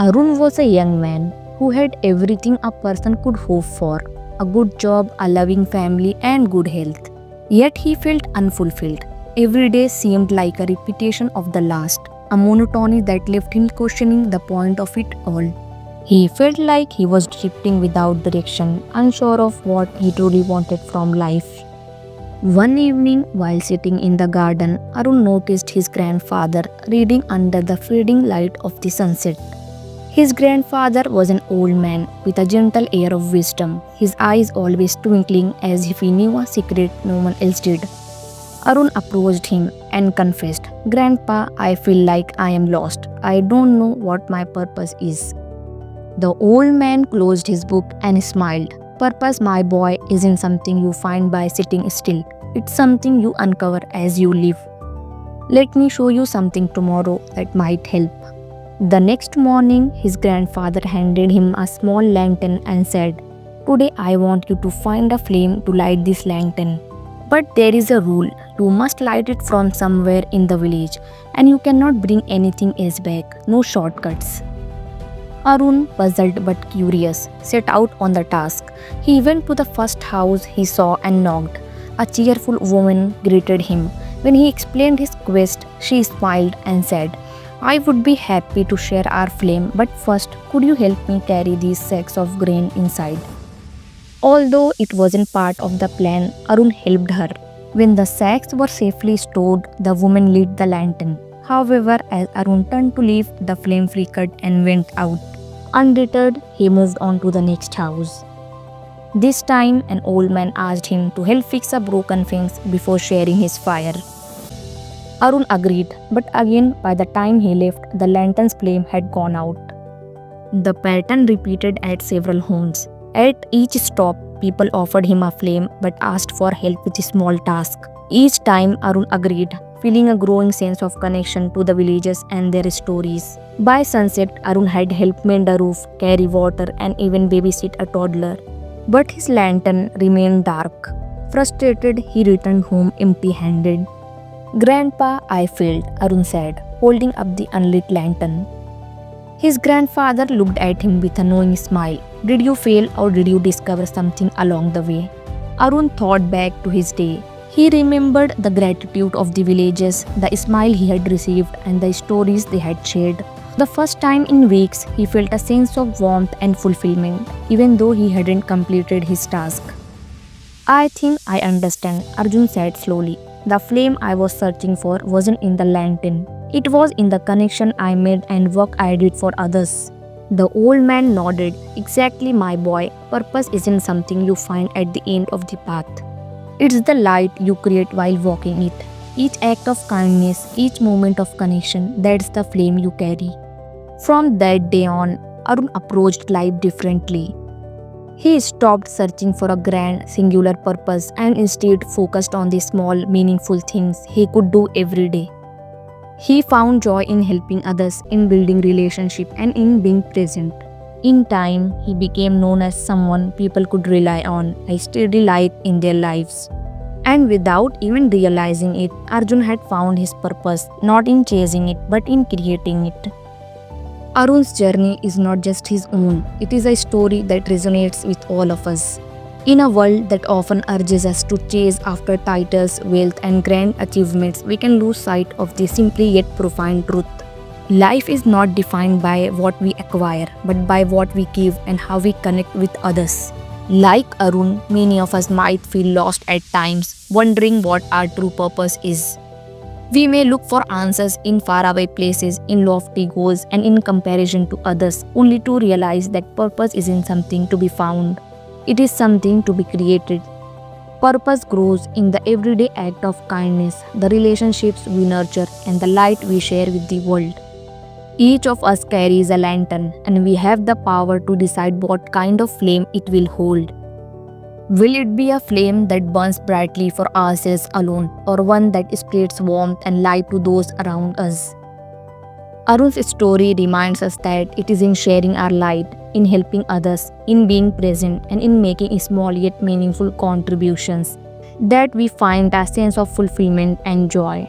Arun was a young man who had everything a person could hope for: a good job, a loving family, and good health. Yet he felt unfulfilled. Every day seemed like a repetition of the last, a monotony that left him questioning the point of it all. He felt like he was drifting without direction, unsure of what he truly wanted from life. One evening, while sitting in the garden, Arun noticed his grandfather reading under the fading light of the sunset. His grandfather was an old man with a gentle air of wisdom, his eyes always twinkling as if he knew a secret no one else did. Arun approached him and confessed, "Grandpa, I feel like I am lost. I don't know what my purpose is." The old man closed his book and smiled. "Purpose, my boy, isn't something you find by sitting still. It's something you uncover as you live. Let me show you something tomorrow that might help." The next morning, his grandfather handed him a small lantern and said, "Today I want you to find a flame to light this lantern. But there is a rule. You must light it from somewhere in the village, and you cannot bring anything else back. No shortcuts." Arun, puzzled but curious, set out on the task. He went to the first house he saw and knocked. A cheerful woman greeted him. When he explained his quest, she smiled and said, "I would be happy to share our flame, but first, could you help me carry these sacks of grain inside?" Although it wasn't part of the plan, Arun helped her. When the sacks were safely stored, the woman lit the lantern. However, as Arun turned to leave, the flame flickered and went out. Undeterred, he moved on to the next house. This time, an old man asked him to help fix a broken fence before sharing his fire. Arun agreed, but again, by the time he left, the lantern's flame had gone out. The pattern repeated at several homes. At each stop, people offered him a flame but asked for help with a small task. Each time, Arun agreed, feeling a growing sense of connection to the villagers and their stories. By sunset, Arun had helped mend a roof, carry water, and even babysit a toddler. But his lantern remained dark. Frustrated, he returned home empty-handed. "Grandpa, I failed," Arun said, holding up the unlit lantern. His grandfather looked at him with a knowing smile. "Did you fail, or did you discover something along the way?" Arun thought back to his day. He remembered the gratitude of the villagers, the smile he had received, and the stories they had shared. The first time in weeks, he felt a sense of warmth and fulfillment, even though he hadn't completed his task. "I think I understand," Arjun said slowly. "The flame I was searching for wasn't in the lantern. It was in the connection I made and work I did for others." The old man nodded. "Exactly, my boy. Purpose isn't something you find at the end of the path. It's the light you create while walking it. Each act of kindness, each moment of connection, that's the flame you carry." From that day on, Arun approached life differently. He stopped searching for a grand, singular purpose and instead focused on the small, meaningful things he could do every day. He found joy in helping others, in building relationships, and in being present. In time, he became known as someone people could rely on, a steady light in their lives. And without even realizing it, Arjun had found his purpose, not in chasing it, but in creating it. Arun's journey is not just his own, it is a story that resonates with all of us. In a world that often urges us to chase after titles, wealth, and grand achievements, we can lose sight of the simply yet profound truth. Life is not defined by what we acquire, but by what we give and how we connect with others. Like Arun, many of us might feel lost at times, wondering what our true purpose is. We may look for answers in faraway places, in lofty goals, and in comparison to others, only to realize that purpose isn't something to be found. It is something to be created. Purpose grows in the everyday act of kindness, the relationships we nurture, and the light we share with the world. Each of us carries a lantern, and we have the power to decide what kind of flame it will hold. Will it be a flame that burns brightly for ourselves alone, or one that spreads warmth and light to those around us? Arun's story reminds us that it is in sharing our light, in helping others, in being present, and in making small yet meaningful contributions that we find a sense of fulfillment and joy.